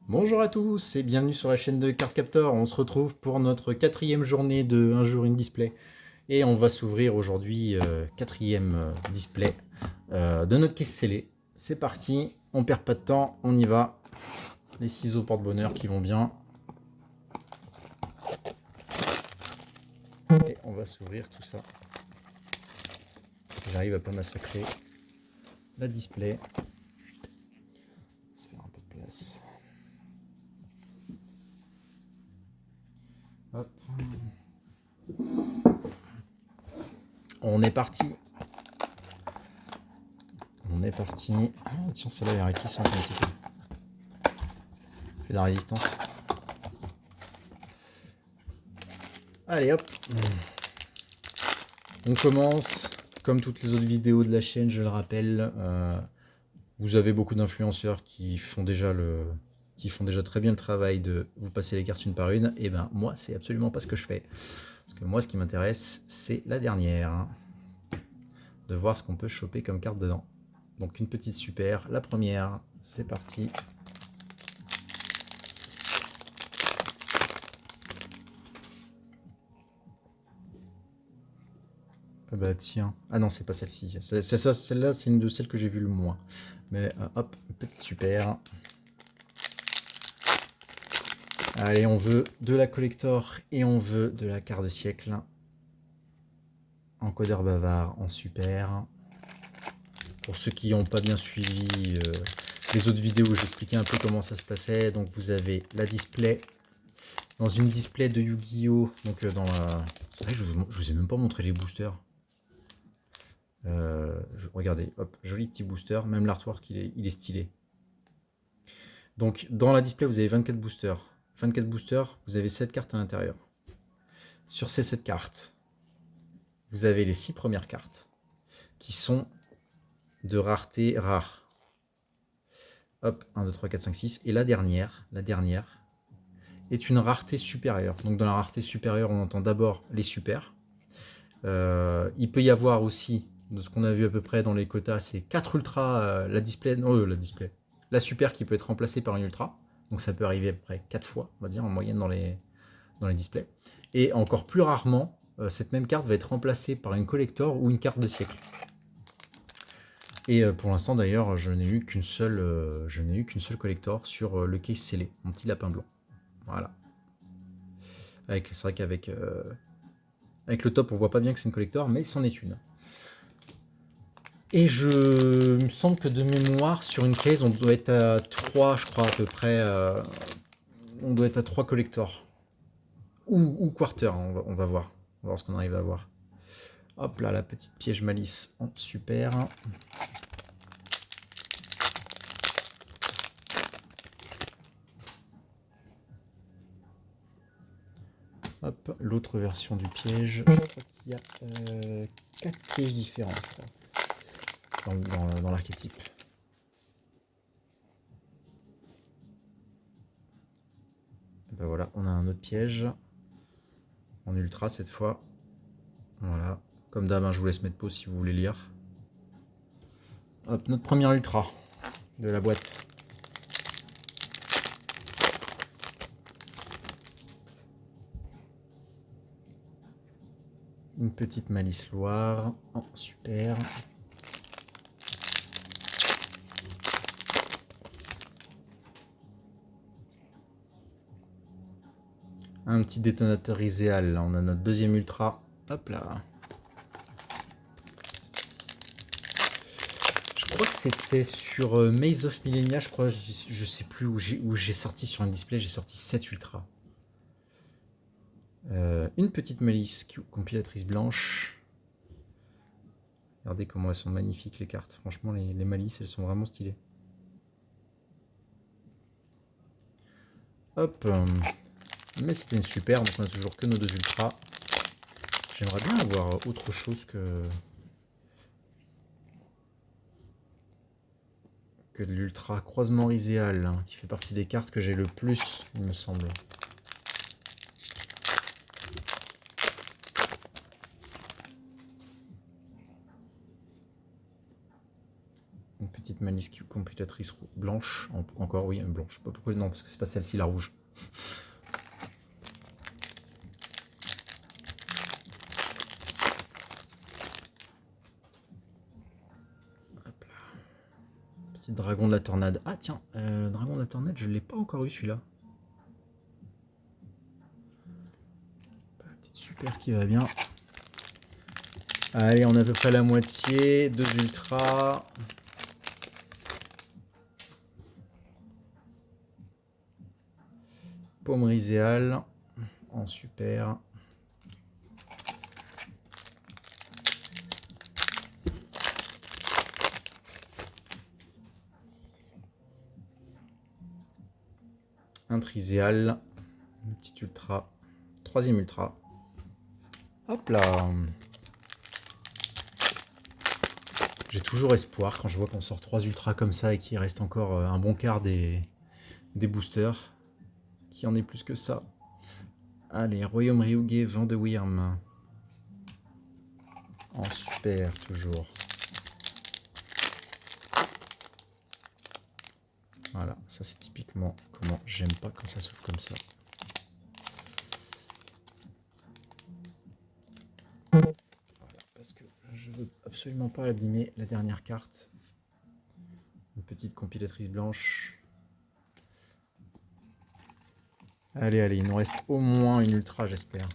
Bonjour à tous et bienvenue sur la chaîne de Cardcaptor. On se retrouve pour notre quatrième journée de Un jour in display. Et on va s'ouvrir aujourd'hui quatrième display de notre caisse scellée. C'est parti, on perd pas de temps, on y va. Les ciseaux porte-bonheur qui vont bien. Et on va s'ouvrir tout ça. Si j'arrive à pas massacrer la display. On va se faire un peu de place. Hop. On est parti. On est parti. Ah, tiens, celle-là est réticente un petit peu. Fait de la résistance. Allez hop. On commence. Comme toutes les autres vidéos de la chaîne, je le rappelle, vous avez beaucoup d'influenceurs qui font déjà très bien le travail de vous passer les cartes une par une. Et ben moi, c'est absolument pas ce que je fais. Parce que moi, ce qui m'intéresse, c'est la dernière. Hein. De voir ce qu'on peut choper comme carte dedans. Donc une petite super. La première, c'est parti. Bah tiens. Ah non, c'est pas celle-ci. C'est ça, celle-là, c'est une de celles que j'ai vues le moins. Mais hop, petite super. Allez, on veut de la collector et on veut de la carte de siècle. Encodeur bavard en super. Pour ceux qui n'ont pas bien suivi les autres vidéos où j'expliquais un peu comment ça se passait, donc vous avez la display. Dans une display de Yu-Gi-Oh! Donc dans la... C'est vrai que je vous ai même pas montré les boosters. Regardez, hop, joli petit booster. Même l'artwork, il est stylé. Donc dans la display, vous avez 24 boosters. 24 boosters, vous avez 7 cartes à l'intérieur. Sur ces 7 cartes, vous avez les 6 premières cartes qui sont de rareté rare. Hop, 1, 2, 3, 4, 5, 6. Et la dernière est une rareté supérieure. Donc dans la rareté supérieure, on entend d'abord les super. Il peut y avoir aussi, de ce qu'on a vu à peu près dans les quotas, c'est 4 ultras, la super qui peut être remplacée par une ultra. Donc ça peut arriver à peu près 4 fois, on va dire, en moyenne dans les displays. Et encore plus rarement, cette même carte va être remplacée par une collector ou une carte de siècle. Et pour l'instant d'ailleurs, je n'ai eu qu'une seule, collector sur le case scellé, mon petit lapin blanc. Voilà. C'est vrai qu'avec avec le top, on voit pas bien que c'est une collector, mais c'en est une. Et il me semble que de mémoire, sur une case, on doit être à 3, je crois, à peu près. On doit être à 3 collectors. Ou quarter, hein, on va voir. On va voir ce qu'on arrive à voir. Hop là, la petite piège malice en super. Hop, l'autre version du piège. Je crois qu'il y a 4 pièges différents, je crois, dans l'archétype. Ben voilà, on a un autre piège. En ultra cette fois. Voilà. Comme d'hab, hein, je vous laisse mettre pause si vous voulez lire. Hop, notre première ultra de la boîte. Une petite malice Loire. Oh, super. Un petit détonateur Iséal. Là, on a notre deuxième ultra. Hop là. Je crois que c'était sur Maze of Millennia. Je crois, je sais plus où j'ai sorti sur un display. J'ai sorti 7 ultras. Une petite malice compilatrice blanche. Regardez comment elles sont magnifiques les cartes. Franchement, les malices, elles sont vraiment stylées. Hop. Mais c'était une super, donc on a toujours que nos deux ultras. J'aimerais bien avoir autre chose que de l'ultra croisement Riséal, hein, qui fait partie des cartes que j'ai le plus, il me semble. Une petite malice compilatrice blanche. Encore, oui, une blanche. Pas pourquoi, non, parce que c'est pas celle-ci, la rouge. Hop là. Petit dragon de la tornade. Ah tiens, dragon de la tornade, je l'ai pas encore eu celui-là. Petite super qui va bien. Allez, on a à peu près la moitié. 2 ultras. Pomme riséale en super. Un triséal. Un petit ultra. 3e ultra. Hop là. J'ai toujours espoir quand je vois qu'on sort 3 ultras comme ça et qu'il reste encore un bon quart des boosters. Qui en est plus que ça. Allez, Royaume Ryuge, vent de Wyrm. En super, toujours. Voilà, ça c'est typiquement comment j'aime pas quand ça s'ouvre comme ça. Voilà, parce que je veux absolument pas abîmer la dernière carte. Une petite compilatrice blanche. Allez, allez, il nous reste au moins une ultra, j'espère.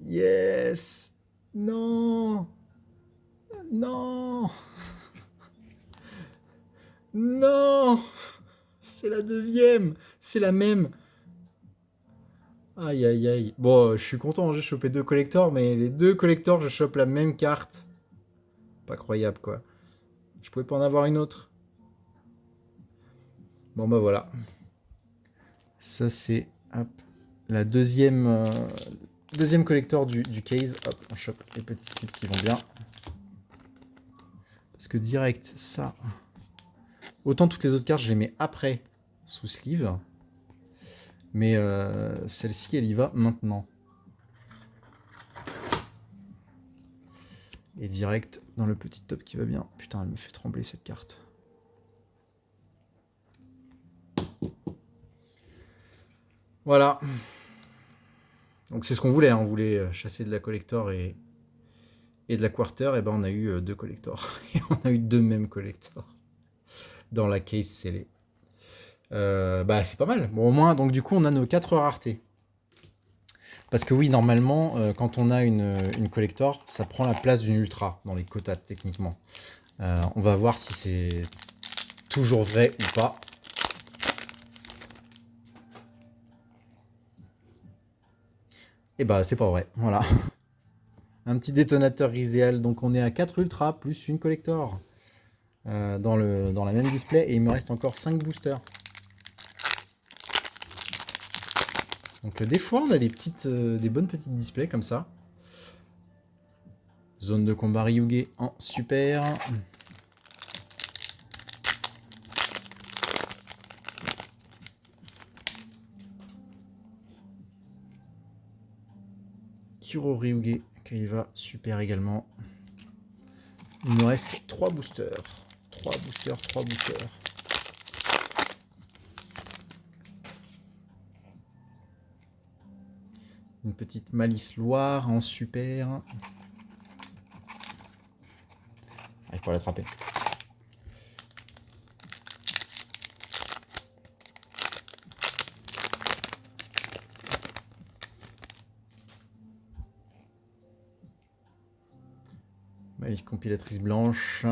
Yes! Non! Non! Non! C'est la deuxième! C'est la même! Aïe aïe aïe. Bon, je suis content, j'ai chopé 2 collectors, mais les 2 collectors, je chope la même carte. Pas croyable, quoi. Je pouvais pas en avoir une autre. Bon, bah voilà. Ça, c'est la deuxième collector du case. Hop, on chope les petits slips qui vont bien. Parce que direct, ça... Autant toutes les autres cartes, je les mets après, sous sleeve. Mais celle-ci, elle y va maintenant. Et direct dans le petit top qui va bien. Putain, elle me fait trembler cette carte. Voilà. Donc c'est ce qu'on voulait. Hein. On voulait chasser de la collector et de la quarter. Et ben on a eu 2 collectors. Et on a eu 2 mêmes collectors dans la case scellée. Bah c'est pas mal. Bon au moins, donc du coup on a nos 4 raretés. Parce que oui, normalement, quand on a une collector, ça prend la place d'une ultra dans les quotas techniquement. On va voir si c'est toujours vrai ou pas. Et bah c'est pas vrai, voilà. Un petit détonateur Riséal, donc on est à 4 ultras plus une collector dans la même display et il me reste encore 5 boosters. Donc des fois on a des bonnes petites displays comme ça. Zone de combat Ryuge en super. Kuro Ryuge Kaiva super également. Il me reste 3 boosters. 3 boosters, 3 boosters. Une petite Malice Loire en super. Ah, il faut l'attraper. Malice compilatrice blanche.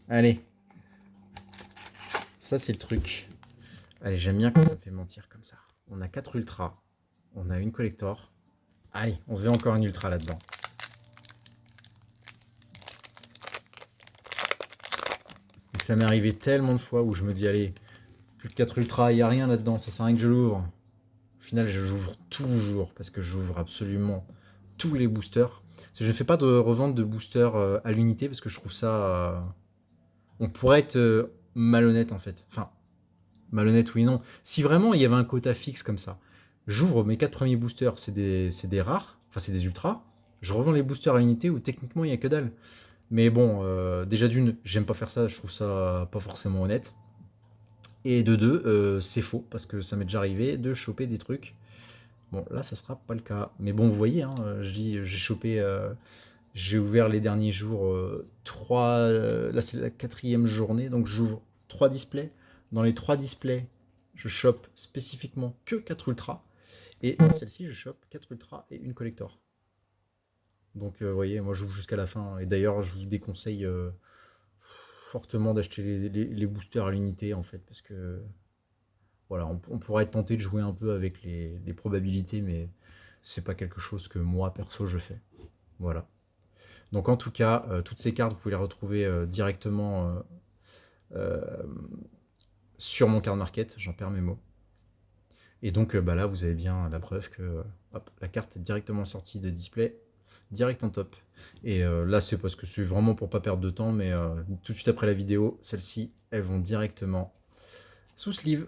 Allez. Ça, c'est le truc. Allez, j'aime bien quand ça me fait mentir comme ça. On a 4 ultras. On a une collector. Allez, on veut encore une ultra là-dedans. Ça m'est arrivé tellement de fois où je me dis, allez, plus de 4 ultras, il n'y a rien là-dedans, ça sert à rien que je l'ouvre. Au final, j'ouvre toujours, parce que j'ouvre absolument tous les boosters. Parce que je ne fais pas de revente de boosters à l'unité, parce que je trouve ça... on pourrait être malhonnête, en fait. Enfin, malhonnête, oui, non. Si vraiment il y avait un quota fixe comme ça, j'ouvre mes 4 premiers boosters, c'est des rares. enfin c'est des ultras, je revends les boosters à l'unité où techniquement il n'y a que dalle. Mais bon, déjà d'une, j'aime pas faire ça, je trouve ça pas forcément honnête. Et de deux, c'est faux, parce que ça m'est déjà arrivé de choper des trucs. Bon, là, ça sera pas le cas. Mais bon, vous voyez, hein, je dis, j'ai chopé, j'ai ouvert les derniers jours 3. Là, c'est la 4e journée, donc j'ouvre 3 displays. Dans les 3 displays, je chope spécifiquement que 4 ultras. Et dans celle-ci, je chope 4 ultras et une collector. Donc, vous voyez, moi, j'ouvre jusqu'à la fin. Et d'ailleurs, je vous déconseille fortement d'acheter les boosters à l'unité, en fait, parce que voilà, on pourrait être tenté de jouer un peu avec les probabilités, mais c'est pas quelque chose que moi, perso, je fais. Voilà. Donc en tout cas, toutes ces cartes, vous pouvez les retrouver directement euh, sur mon card market, j'en perds mes mots. Et donc bah là, vous avez bien la preuve que hop, la carte est directement sortie de display, direct en top. Et là, c'est parce que c'est vraiment pour pas perdre de temps, mais tout de suite après la vidéo, celles-ci, elles vont directement sous sleeve.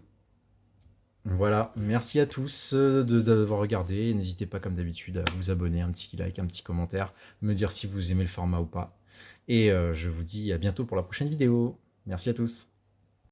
Voilà, merci à tous d'avoir regardé. N'hésitez pas, comme d'habitude, à vous abonner, un petit like, un petit commentaire, me dire si vous aimez le format ou pas. Et je vous dis à bientôt pour la prochaine vidéo. Merci à tous.